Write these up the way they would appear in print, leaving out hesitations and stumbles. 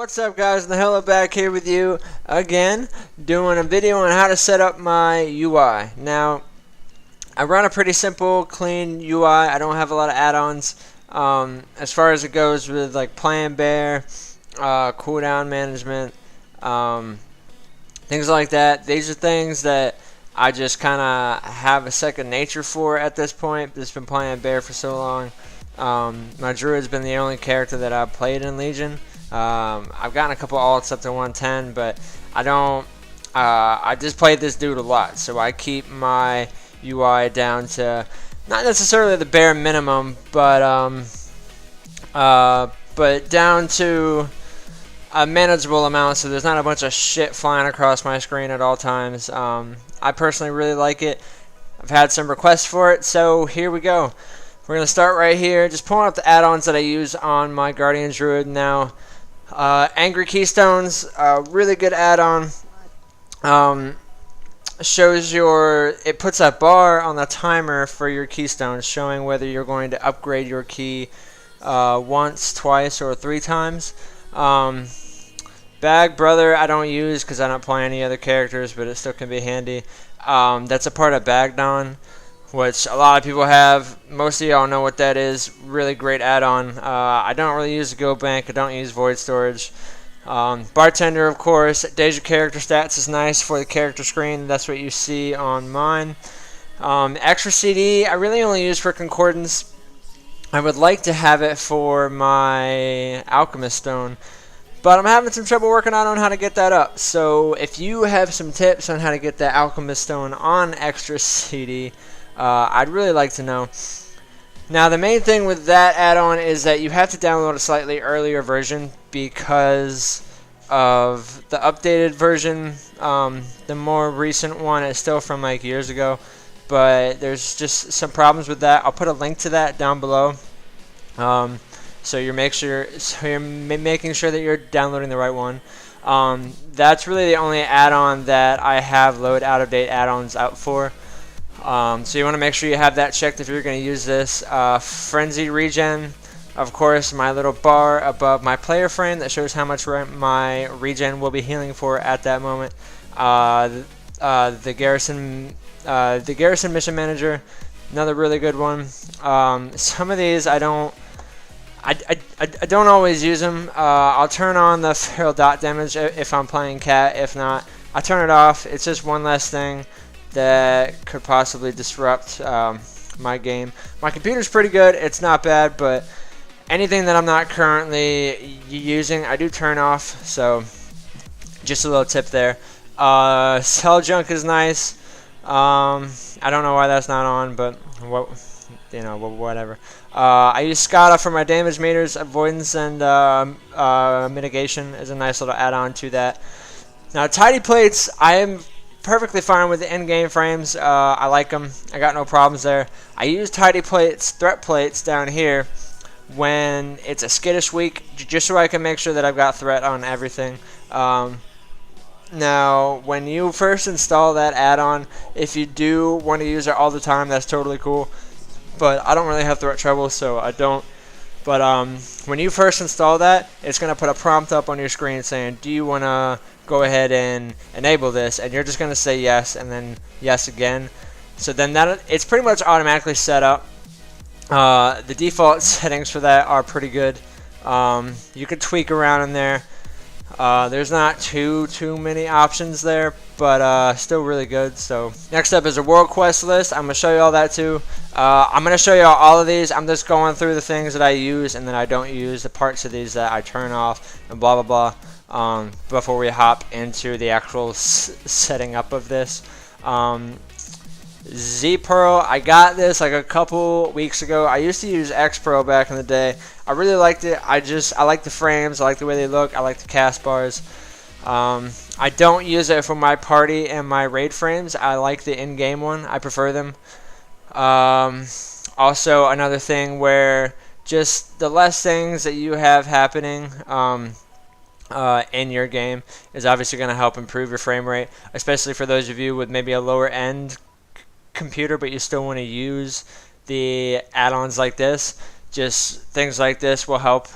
What's up, guys? The Helen back here with you again, doing a video on how to set up my UI. Now, I run a pretty simple, clean UI. I don't have a lot of add-ons as far as it goes with like playing bear, cooldown management, things like that. These are things that I just kind of have a second nature for at this point. Just been playing bear for so long. My druid's been the only character that I've played in Legion. I've gotten a couple alts up to 110, but I don't. I just played this dude a lot, so I keep my UI down to not necessarily the bare minimum, but down to a manageable amount, so there's not a bunch of shit flying across my screen at all times. I personally really like it. I've had some requests for it, so here we go. We're going to start right here, just pulling up the add-ons that I use on my Guardian Druid now. Angry Keystones, really good add-on. Shows it puts a bar on the timer for your keystones, showing whether you're going to upgrade your key once, twice, or 3 times. Bag Brother I don't use because I don't play any other characters, but it still can be handy. That's a part of Bagdon, which a lot of people have. Most of y'all know what that is. Really great add-on. I don't really use the Go Bank. I don't use Void Storage. Bartender, of course. Deja Character Stats is nice for the character screen. That's what you see on mine. Extra CD, I really only use for Concordance. I would like to have it for my Alchemist Stone, but I'm having some trouble working out on how to get that up. So if you have some tips on how to get that Alchemist Stone on Extra CD, I'd really like to know. Now, the main thing with that add-on is that you have to download a slightly earlier version because of the updated version. The more recent one is still from like years ago, but there's just some problems with that. I'll put a link to that down below. So you're making sure that you're downloading the right one. That's really the only add-on that I have load out-of-date add-ons out for. So you want to make sure you have that checked if you're going to use this. Frenzy Regen, of course, my little bar above my player frame that shows how much my regen will be healing for at that moment. The Garrison Mission Manager, another really good one. Some of these I don't always use them. I'll turn on the feral dot damage if I'm playing cat. If not, I turn it off. It's just one less thing that could possibly disrupt my game. My computer's pretty good. It's not bad, but anything that I'm not currently using, I do turn off. So just a little tip there. Cell Junk is nice. I don't know why that's not on, but whatever. I use Scada for my damage meters. Avoidance and mitigation is a nice little add-on to that. Now, Tidy Plates, I am perfectly fine with the in-game frames. I like them. I got no problems there. I use Tidy Plates, Threat Plates down here when it's a skittish week, just so I can make sure that I've got threat on everything. Now, when you first install that add-on, if you do want to use it all the time, that's totally cool. But I don't really have threat trouble, so I don't. But when you first install that, it's going to put a prompt up on your screen saying, do you want to go ahead and enable this? And you're just going to say yes, and then yes again. So then it's pretty much automatically set up. The default settings for that are pretty good. You can tweak around in there. There's not too many options there, but still really good. So next up is a world quest list. I'm going to show you all that too. I'm going to show you all of these. I'm just going through the things that I use and then I don't use, the parts of these that I turn off, and blah blah blah, before we hop into the actual setting up of this. Z-Pearl, I got this like a couple weeks ago. I used to use X-Pearl back in the day. I really liked it. I like the frames. I like the way they look. I like the cast bars. I don't use it for my party and my raid frames. I like the in-game one. I prefer them. Also, another thing where just the less things that you have happening in your game is obviously going to help improve your frame rate, especially for those of you with maybe a lower end computer, but you still want to use the add-ons like this. Just things like this will help.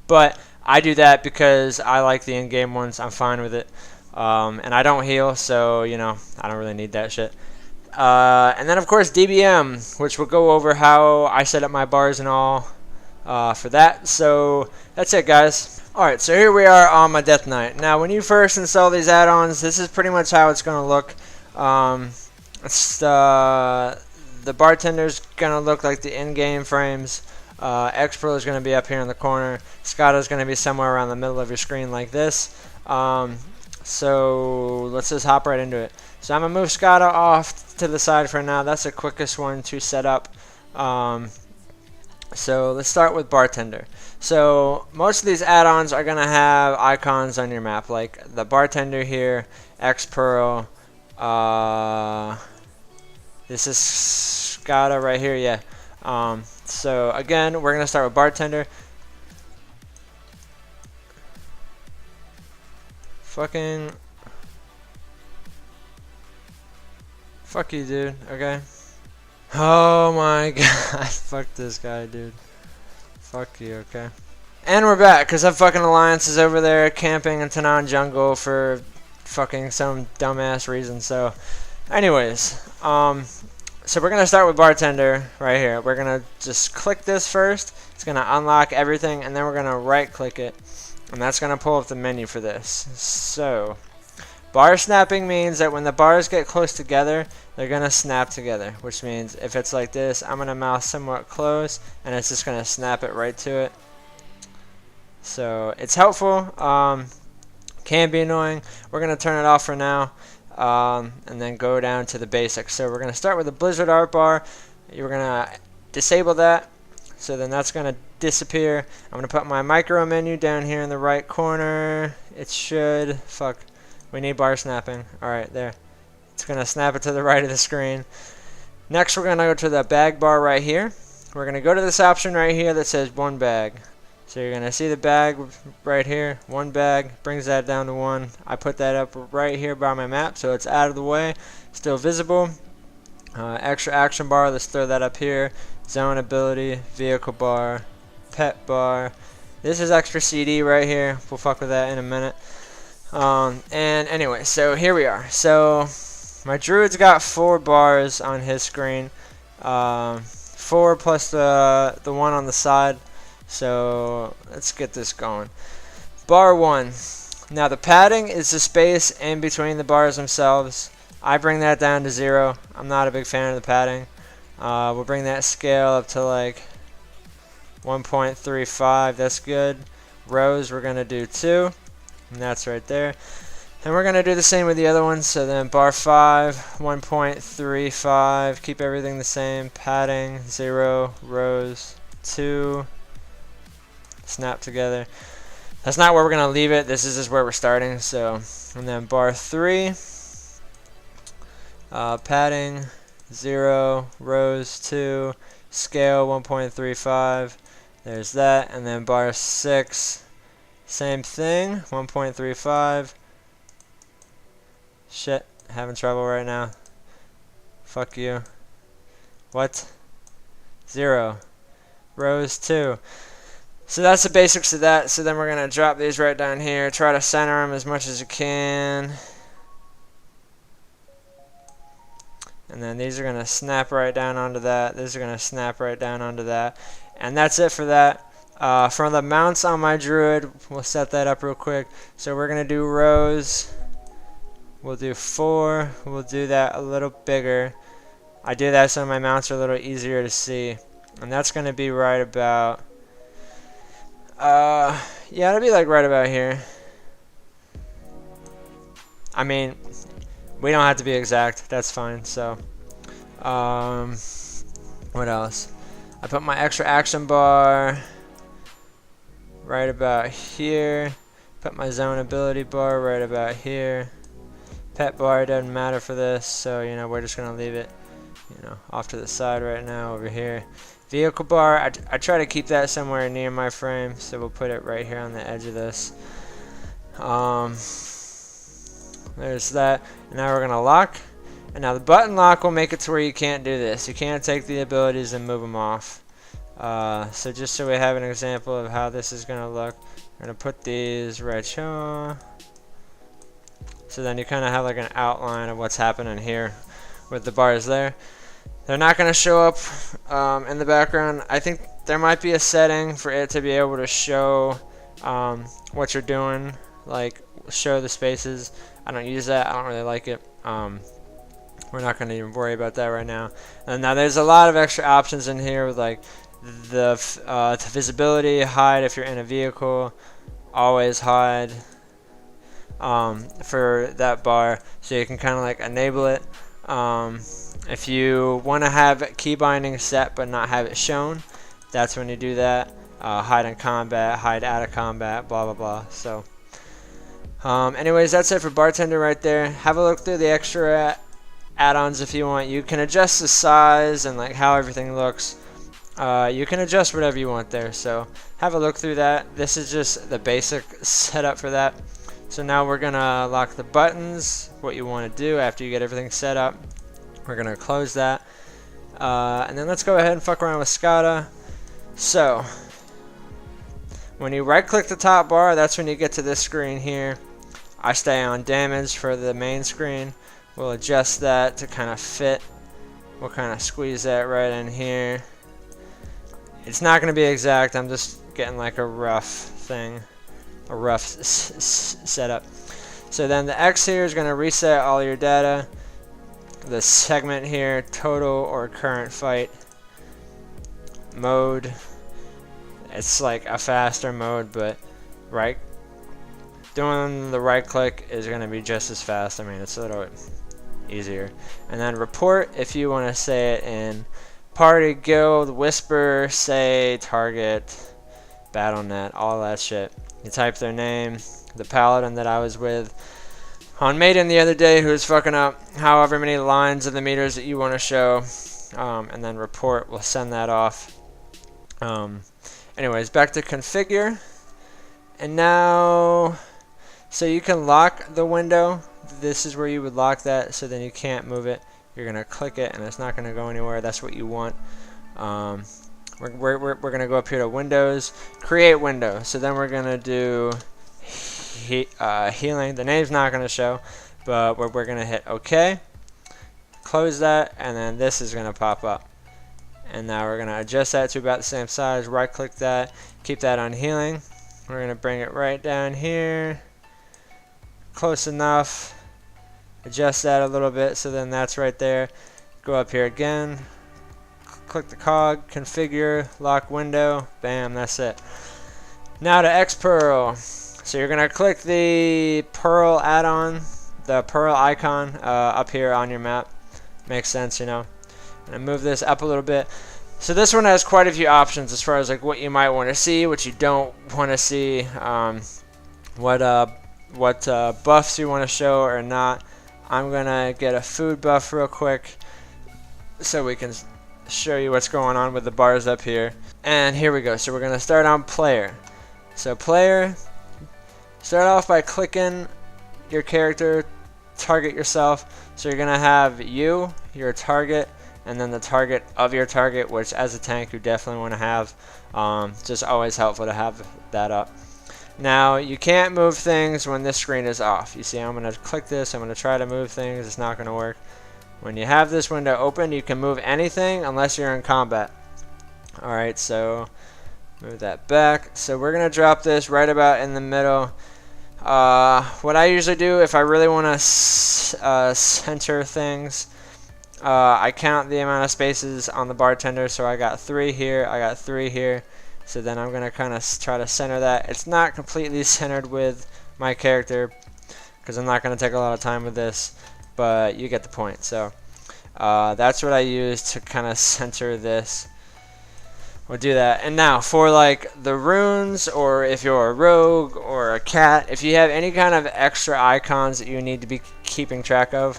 But I do that because I like the in-game ones. I'm fine with it. And I don't heal, so, you know, I don't really need that shit. And then, of course, DBM, which will go over how I set up my bars and all for that. So that's it, guys. Alright, so here we are on my Death Knight. Now, when you first install these add-ons, this is pretty much how it's going to look. The Bartender's going to look like the in-game frames. X-Pro is going to be up here in the corner. Scada is going to be somewhere around the middle of your screen like this. So let's just hop right into it. So I'm going to move Scada off to the side for now. That's the quickest one to set up. So let's start with Bartender. So most of these add-ons are going to have icons on your map, like the Bartender here, X-Pearl, this is Scada right here, yeah. So again, we're going to start with Bartender. Fuck you, dude, okay? Oh my god, fuck this guy, dude. Fuck you, okay? And we're back, because that fucking Alliance is over there camping in Tanan Jungle for fucking some dumbass reason, so... Anyways, so we're going to start with Bartender right here. We're going to just click this first. It's going to unlock everything, and then we're going to right-click it. And that's going to pull up the menu for this. So, bar snapping means that when the bars get close together, they're going to snap together. Which means if it's like this, I'm going to mouse somewhat close, and it's just going to snap it right to it. So, it's helpful. Can be annoying. We're going to turn it off for now. And then go down to the basics. So we're going to start with the Blizzard art bar. You're going to disable that. So then that's going to disappear. I'm going to put my micro menu down here in the right corner. It should... Fuck. We need bar snapping. Alright, there. It's going to snap it to the right of the screen. Next we're going to go to the bag bar right here. We're going to go to this option right here that says 1 bag. So you're going to see the bag right here, 1 bag, brings that down to 1. I put that up right here by my map, so it's out of the way, still visible. Extra action bar, let's throw that up here. Zone ability, vehicle bar, pet bar. This is extra CD right here. We'll fuck with that in a minute. And anyway, so here we are. So my Druid's got 4 bars on his screen. 4 plus the one on the side. So let's get this going. Bar 1. Now the padding is the space in between the bars themselves. I bring that down to 0. I'm not a big fan of the padding. We'll bring that scale up to like 1.35. That's good. Rows we're going to do 2. And that's right there. And we're going to do the same with the other ones. So then bar 5, 1.35. Keep everything the same. Padding 0. Rows 2. Snap together. That's not where we're going to leave it. This is just where we're starting. So, and then bar 3, padding 0, rows 2, scale 1.35. There's that. And then bar 6, same thing, 1.35. Shit, having trouble right now. Fuck you. What? 0, rows 2. So that's the basics of that. So then we're going to drop these right down here. Try to center them as much as you can. And then these are going to snap right down onto that. These are going to snap right down onto that. And that's it for that. For the mounts on my Druid, we'll set that up real quick. So we're going to do rows. We'll do 4. We'll do that a little bigger. I do that so my mounts are a little easier to see. And that's going to be right about... yeah, it'll be like right about here. I mean, we don't have to be exact. That's fine. So, what else? I put my extra action bar right about here. Put my zone ability bar right about here. Pet bar doesn't matter for this, so you know we're just gonna leave it, you know, off to the side right now over here. Vehicle bar, I try to keep that somewhere near my frame, so we'll put it right here on the edge of this. There's that. And now we're going to lock. And now the button lock will make it to where you can't do this. You can't take the abilities and move them off. So just so we have an example of how this is going to look, I'm gonna put these right here. So then you kind of have like an outline of what's happening here with the bars there. They're not going to show up in the background. I think there might be a setting for it to be able to show what you're doing, like show the spaces. I don't use that. I don't really like it. We're not going to even worry about that right now. And now there's a lot of extra options in here with like the visibility, hide if you're in a vehicle, always hide. For that bar, so you can kind of like enable it. If you want to have key binding set but not have it shown, that's when you do that. Hide in combat, hide out of combat, blah blah blah. So anyways, that's it for Bartender right there. Have a look through the extra add-ons if you want. You can adjust the size and like how everything looks. You can adjust whatever you want there, so have a look through that. This is just the basic setup for that. So now we're gonna lock the buttons, what you want to do after you get everything set up. We're gonna close that, and then let's go ahead and fuck around with SCADA. So when you right click the top bar, that's when you get to this screen here. I stay on damage for the main screen. We'll adjust that to kind of fit. We'll kind of squeeze that right in here. It's not gonna be exact, I'm just getting like a rough thing. A rough setup. So then the X here is going to reset all your data. The segment here, total or current fight mode. It's like a faster mode, but doing the right click is going to be just as fast. I mean, it's a little easier. And then report if you want to say it in party, guild, whisper, say, target, BattleNet, all that shit. You type their name, the paladin that I was with on Maiden the other day who was fucking up however many lines of the meters that you want to show, and then report will send that off. Anyways, back to configure, and now so you can lock the window. This is where you would lock that, so then you can't move it. You're gonna click it and it's not gonna go anywhere. That's what you want. We're going to go up here to Windows, Create Window. So then we're going to do Healing. The name's not going to show, but we're going to hit OK. Close that, and then this is going to pop up. And now we're going to adjust that to about the same size. Right click that, keep that on Healing. We're going to bring it right down here. Close enough. Adjust that a little bit, so then that's right there. Go up here again. Click the cog, configure, lock window, bam, that's it. Now to X-Pearl. So you're going to click the Pearl add-on, the Pearl icon up here on your map. Makes sense, you know. I'm going to move this up a little bit. So this one has quite a few options as far as like what you might want to see, what you don't want to see, what buffs you want to show or not. I'm going to get a food buff real quick so we can show you what's going on with the bars up here. And here we go. So we're going to start on player. So player, start off by clicking your character, target yourself. So you're going to have you, your target, and then the target of your target, which as a tank you definitely want to have. Just always helpful to have that up. Now you can't move things when this screen is off. You see, I'm going to click this, I'm going to try to move things, it's not going to work. When you have this window open, you can move anything unless you're in combat. Alright, so move that back. So we're going to drop this right about in the middle. What I usually do if I really want to center things, I count the amount of spaces on the bartender. So I got 3 here, I got 3 here. So then I'm going to kind of try to center that. It's not completely centered with my character because I'm not going to take a lot of time with this, but you get the point. So that's what I use to kind of center this. We'll do that. And now for like the runes, or if you're a rogue or a cat, if you have any kind of extra icons that you need to be keeping track of,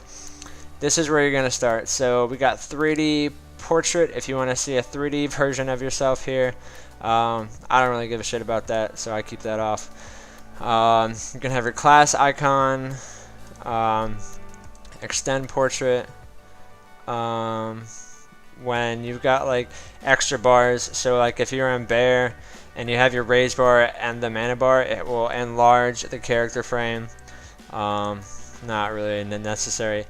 this is where you're going to start. So we got 3D portrait if you want to see a 3D version of yourself here. I don't really give a shit about that, so I keep that off. You can have your class icon, extend portrait, when you've got like extra bars. So like if you're in bear, and you have your raise bar and the mana bar, it will enlarge the character frame. Not really necessary.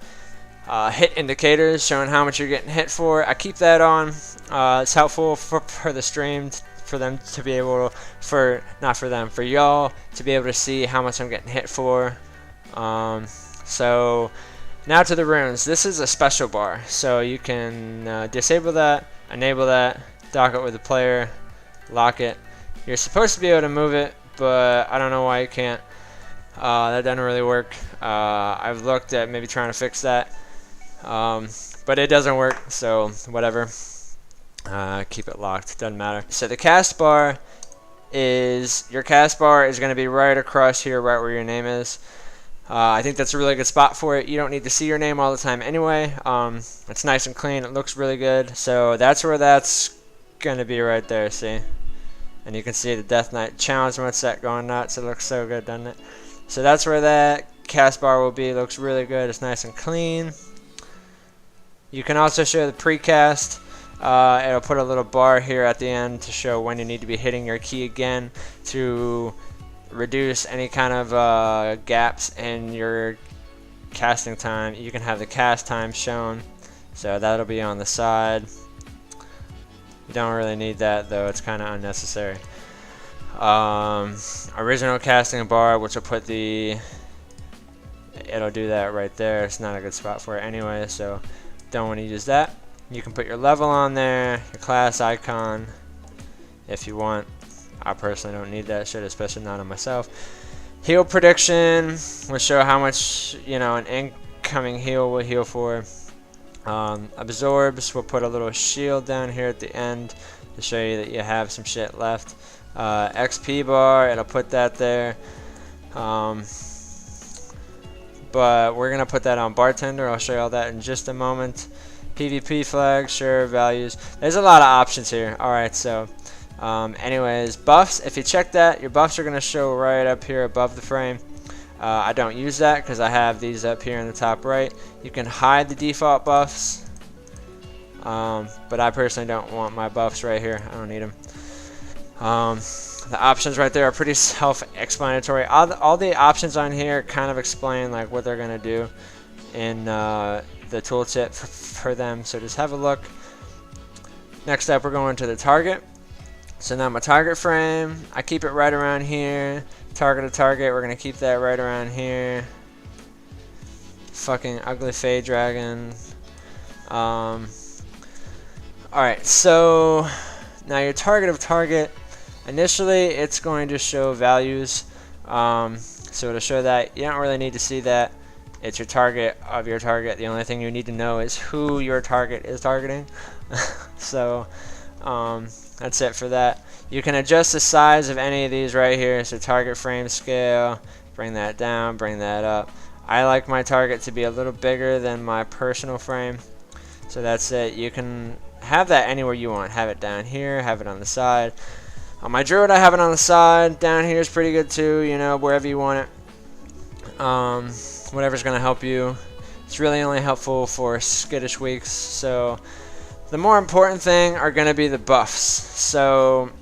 Hit indicators showing how much you're getting hit for. I keep that on. It's helpful for the stream, for them to be able to, for y'all to be able to see how much I'm getting hit for. So now to the runes. This is a special bar, so you can disable that, enable that, dock it with the player, lock it. You're supposed to be able to move it, but I don't know why you can't. That doesn't really work. I've looked at maybe trying to fix that, but it doesn't work, so whatever. Keep it locked, doesn't matter. So the cast bar is, your cast bar is going to be right across here, right where your name is. I think that's a really good spot for it. You don't need to see your name all the time anyway. It's nice and clean, it looks really good. So that's where that's going to be, right there, see? And you can see the Death Knight challenge mode set going nuts. It looks so good, doesn't it? So that's where that cast bar will be. It looks really good. It's nice and clean. You can also show the precast. It'll put a little bar here at the end to show when you need to be hitting your key again to reduce any kind of gaps in your casting time. You can have the cast time shown, so that'll be on the side. You don't really need that though, it's kind of unnecessary. Original casting bar, which will put the, it'll do that right there. It's not a good spot for it anyway, so don't want to use that. You can put your level on there, your class icon if you want. I personally don't need that shit, especially not on myself. Heal prediction will show how much, you know, an incoming heal will heal for. Absorbs will put a little shield down here at the end to show you that you have some shit left. XP bar, it'll put that there. But we're gonna put that on Bartender. I'll show you all that in just a moment. PvP flag, sure, values. There's a lot of options here. Alright, so anyways, buffs. If you check that, your buffs are gonna show right up here above the frame. I don't use that because I have these up here in the top right. You can hide the default buffs, but I personally don't want my buffs right here. I don't need them. The options right there are pretty self-explanatory. All the options on here kind of explain like what they're gonna do in the tooltip for them. So just have a look. Next up, we're going to the target. So now my target frame, I keep it right around here. Target to target, we're gonna keep that right around here. Fucking ugly fade dragon. Alright, so now your target of target, initially it's going to show values. So to show that, you don't really need to see that. It's your target of your target. The only thing you need to know is who your target is targeting. So that's it for that. You can adjust the size of any of these right here. So target frame scale, bring that down, bring that up. I like my target to be a little bigger than my personal frame. So that's it. You can have that anywhere you want. Have it down here, have it on the side. On my Druid, I have it on the side. Down here is pretty good too, you know, wherever you want it. Whatever's going to help you. It's really only helpful for skittish weeks. So the more important thing are going to be the buffs. So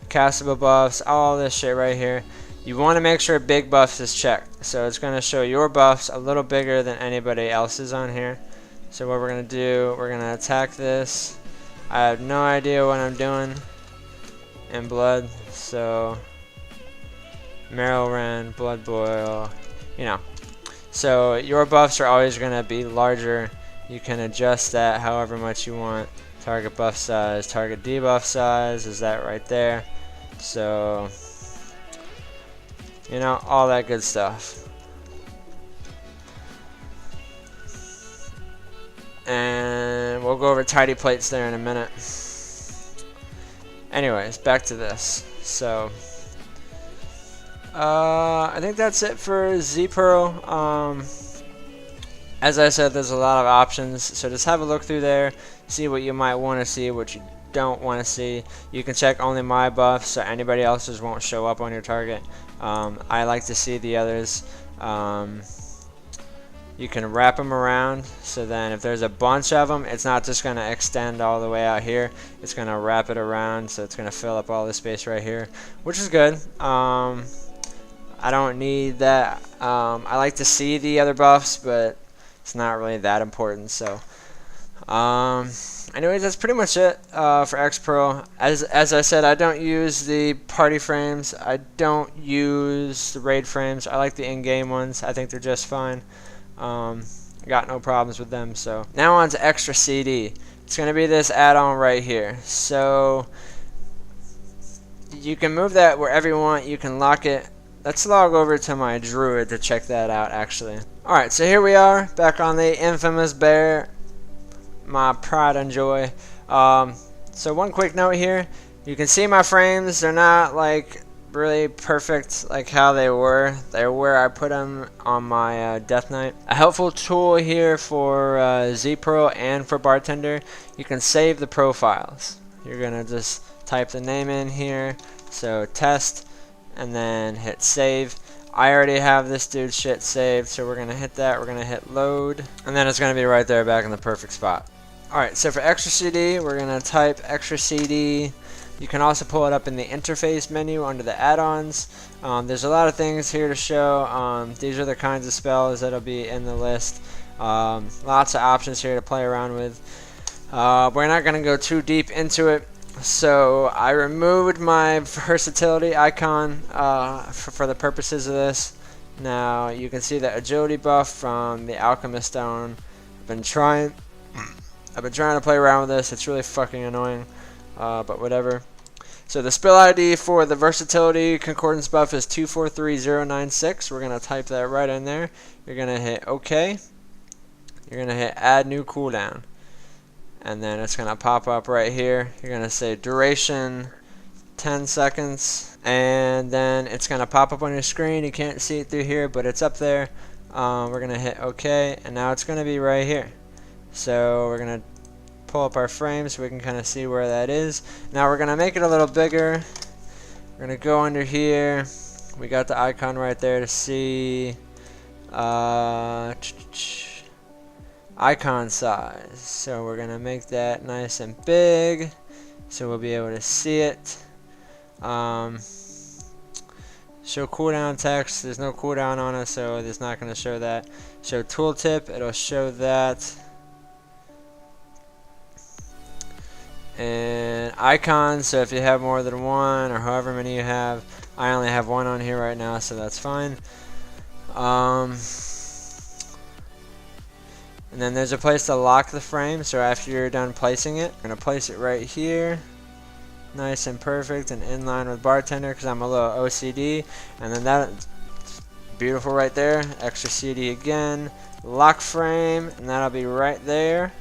castable buffs, all this shit right here. You want to make sure big buffs is checked. So it's going to show your buffs a little bigger than anybody else's on here. So what we're going to do, we're going to attack this. I have no idea what I'm doing in blood. So Marrow Rend, Blood Boil, you know. So your buffs are always going to be larger. You can adjust that however much you want. Target buff size, target debuff size is that right there. So, you know, all that good stuff. And we'll go over tidy plates there in a minute. Anyways, back to this. So I think that's it for Z-Pearl. As I said, there's a lot of options, so just have a look through there, see what you might want to see, what you don't want to see. You can check only my buffs, so anybody else's won't show up on your target. I like to see the others. you can wrap them around, so then if there's a bunch of them, it's not just going to extend all the way out here. It's going to wrap it around, so it's going to fill up all the space right here, which is good. I don't need that. I like to see the other buffs, but it's not really that important. So anyways, that's pretty much it for X Pro. As I said, I don't use the party frames. I don't use the raid frames. I like the in-game ones. I think they're just fine. Got no problems with them. So now on to extra CD. It's going to be this add-on right here. So you can move that wherever you want. You can lock it. Let's log over to my Druid to check that out, actually. Alright, so here we are, back on the infamous bear. My pride and joy. So one quick note here. You can see my frames. They're not, like, really perfect like how they were. They're where I put them on my Death Knight. A helpful tool here for Z Pro and for Bartender. You can save the profiles. You're going to just type the name in here. So, test. And then hit save. I already have this dude's shit saved, so we're gonna hit that. We're gonna hit load, and then it's gonna be right there back in the perfect spot. Alright, so for extra CD, we're gonna type extra CD. You can also pull it up in the interface menu under the add-ons. There's a lot of things here to show. These are the kinds of spells that'll be in the list. Lots of options here to play around with. We're not gonna go too deep into it. So I removed my versatility icon for the purposes of this. Now you can see the agility buff from the alchemist stone. I've been trying to play around with this. It's really fucking annoying, but whatever. So the spell ID for the versatility concordance buff is 243096. We're gonna type that right in there. You're gonna hit OK. You're gonna hit add new cooldown. And then it's going to pop up right here. You're going to say duration 10 seconds. And then it's going to pop up on your screen. You can't see it through here, but it's up there. We're going to hit OK. And now it's going to be right here. So we're going to pull up our frame so we can kind of see where that is. Now we're going to make it a little bigger. We're going to go under here. We got the icon right there to see. Icon size. So we're gonna make that nice and big so we'll be able to see it. Show cooldown text. There's no cooldown on it, so it's not gonna show that. Show tooltip. It'll show that. And icons. So if you have more than one or however many you have, I only have one on here right now, so that's fine. And then there's a place to lock the frame, so after you're done placing it, I'm going to place it right here. Nice and perfect and in line with Bartender because I'm a little OCD. And then that's beautiful right there. Extra CD again. Lock frame, and that'll be right there.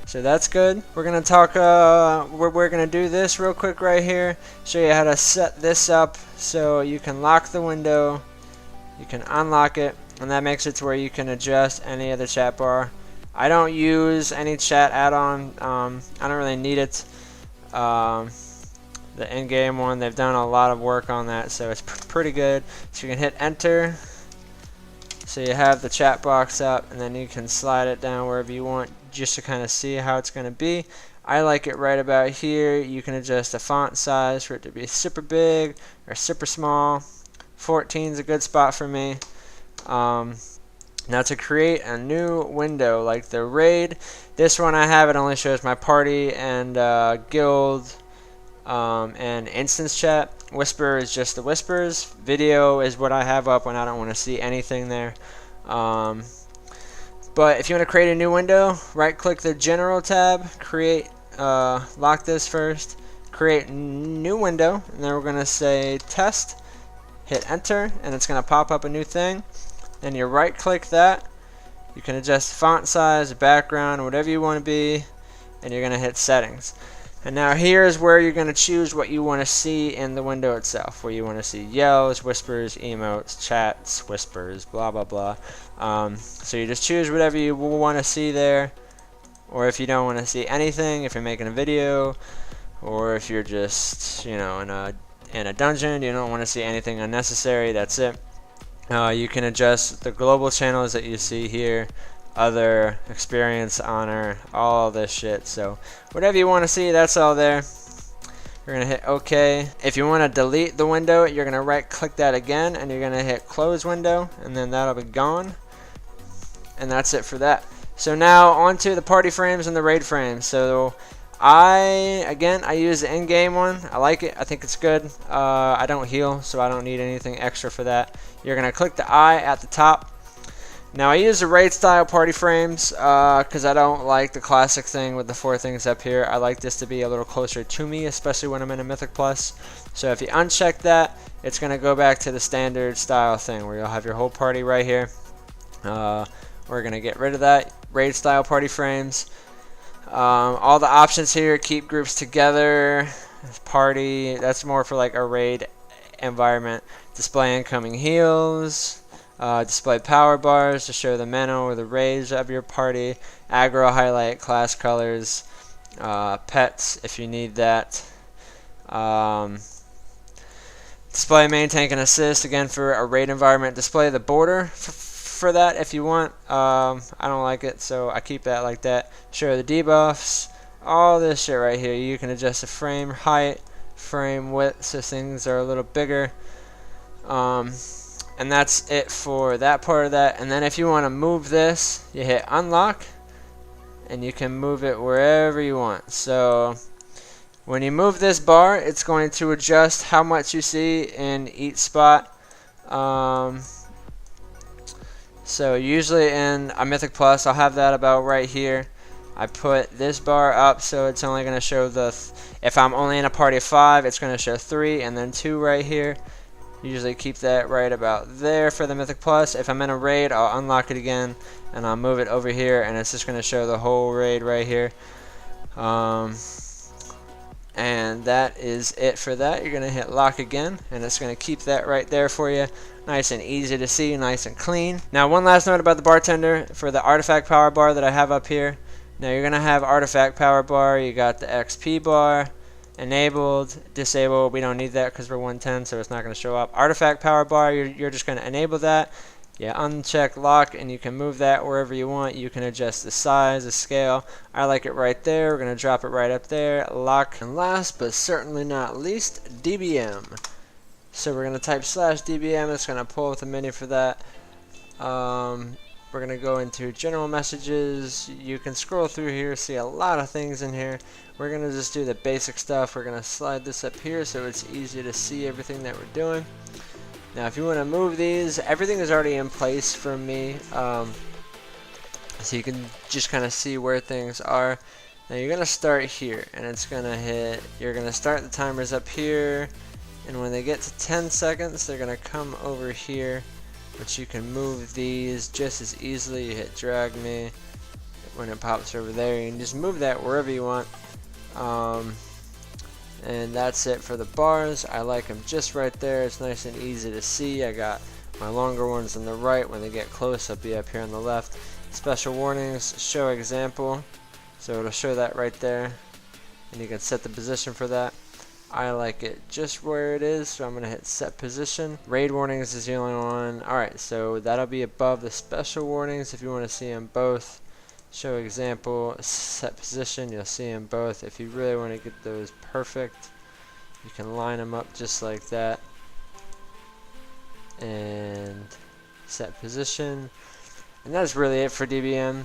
So that's good. We're going to talk, we're going to do this real quick right here. Show you how to set this up so you can lock the window. You can unlock it, and that makes it to where you can adjust any other chat bar. I don't use any chat add-on. I don't really need it. The in-game one, they've done a lot of work on that, so it's pretty good. So you can hit enter. So you have the chat box up, and then you can slide it down wherever you want just to kind of see how it's going to be. I like it right about here. You can adjust the font size for it to be super big or super small. 14 is a good spot for me. Now to create a new window like the raid, this one I have, it only shows my party and guild and instance chat. Whisper is just the whispers. Video is what I have up when I don't want to see anything there. But if you want to create a new window, right click the general tab, create, lock this first, create new window, and then we're going to say test, hit enter, and it's going to pop up a new thing. Then you right click that, you can adjust font size, background, whatever you want to be, and you're going to hit settings. And now here is where you're going to choose what you want to see in the window itself, where you want to see yells, whispers, emotes, chats, whispers, blah blah blah. So you just choose whatever you want to see there, or if you don't want to see anything, if you're making a video, or if you're just, you know, in a dungeon, you don't want to see anything unnecessary, that's it. You can adjust the global channels that you see here. other experience, honor, all this shit. So whatever you want to see, that's all there. You're going to hit OK. If you want to delete the window, you're going to right click that again, and you're going to hit close window, and then that'll be gone. And that's it for that. So now on to the party frames and the raid frames. So I use the in-game one. I like it. I think it's good. I don't heal, so I don't need anything extra for that. You're going to click the eye at the top. Now I use the raid style party frames because I don't like the classic thing with the 4 things up here. I like this to be a little closer to me, especially when I'm in a Mythic Plus. So if you uncheck that, it's going to go back to the standard style thing where you'll have your whole party right here. We're going to get rid of that. Raid style party frames. All the options here, keep groups together, party, that's more for like a raid environment. Display incoming heals. Display power bars to show the mana or the rage of your party. Aggro highlight class colors. Pets if you need that. Display main tank and assist again for a raid environment. Display the border for that if you want. I don't like it, so I keep that like that. Show the debuffs. All this shit right here. You can adjust the frame height, frame width, so things are a little bigger. And that's it for that part of that. And then if you want to move this, you hit unlock, and you can move it wherever you want. So when you move this bar, it's going to adjust how much you see in each spot. So usually in a Mythic Plus, I'll have that about right here. I put this bar up so it's only going to show if I'm only in a party of 5, it's going to show 3 and then 2 right here. Usually keep that right about there for the Mythic Plus. If I'm in a raid, I'll unlock it again and I'll move it over here, and it's just going to show the whole raid right here. And that is it for that. You're going to hit lock again, and it's going to keep that right there for you. Nice and easy to see, nice and clean. Now one last note about the Bartender for the artifact power bar that I have up here. Now you're going to have artifact power bar. You got the XP bar. Enabled, disabled, we don't need that because we're 110, so it's not going to show up. Artifact power bar, you're just going to enable that. Yeah, uncheck lock, and you can move that wherever you want. You can adjust the size, the scale. I like it right there. We're going to drop it right up there. Lock. And last but certainly not least, DBM. So we're going to type /DBM. It's going to pull up the menu for that. We're going to go into general messages. You can scroll through here, see a lot of things in here. We're going to just do the basic stuff. We're going to slide this up here so it's easy to see everything that we're doing. Now if you want to move these, everything is already in place for me. So you can just kind of see where things are. Now you're going to start here, and it's going to hit, you're going to start the timers up here, and when they get to 10 seconds, they're going to come over here. But you can move these just as easily. You hit drag me when it pops over there. You can just move that wherever you want. And that's it for the bars. I like them just right there. It's nice and easy to see. I got my longer ones on the right. When they get close, I'll be up here on the left. Special warnings, show example. So it'll show that right there. And you can set the position for that. I like it just where it is, so I'm going to hit set position. Raid warnings is the only one. Alright, so that'll be above the special warnings if you want to see them both. Show example, set position, you'll see them both. If you really want to get those perfect, you can line them up just like that. And set position. And that's really it for DBM.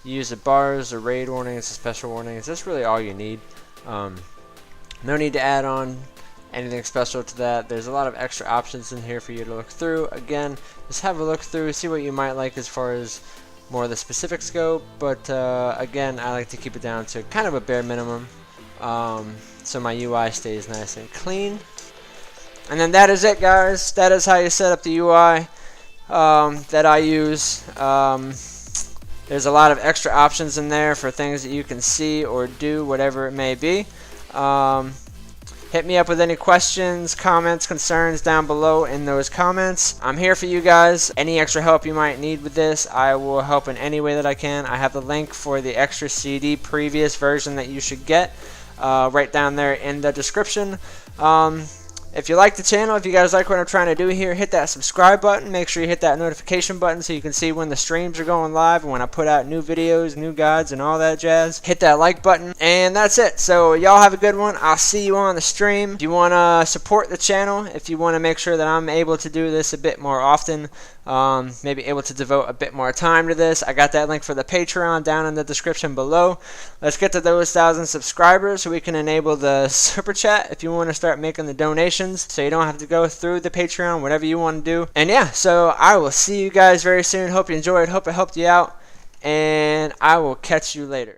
You use the bars, the raid warnings, the special warnings. That's really all you need. No need to add on anything special to that. There's a lot of extra options in here for you to look through. Again, just have a look through, see what you might like as far as more of the specific scope. But again, I like to keep it down to kind of a bare minimum, so my UI stays nice and clean. And then that is it, guys. That is how you set up the UI that I use. There's a lot of extra options in there for things that you can see or do, whatever it may be. Hit me up with any questions, comments, concerns down below in those comments. I'm here for you guys. Any extra help you might need with this, I will help in any way that I can. I have the link for the extra CD previous version that you should get right down there in the description. If you like the channel, if you guys like what I'm trying to do here, hit that subscribe button. Make sure you hit that notification button so you can see when the streams are going live and when I put out new videos, new guides, and all that jazz. Hit that like button. And that's it. So y'all have a good one. I'll see you on the stream. If you want to support the channel, if you want to make sure that I'm able to do this a bit more often, maybe able to devote a bit more time to this, I got that link for the Patreon down in the description below. Let's get to those 1,000 subscribers so we can enable the super chat if you want to start making the donations, so you don't have to go through the Patreon, whatever you want to do. And yeah, so I will see you guys very soon. Hope you enjoyed, hope it helped you out, and I will catch you later.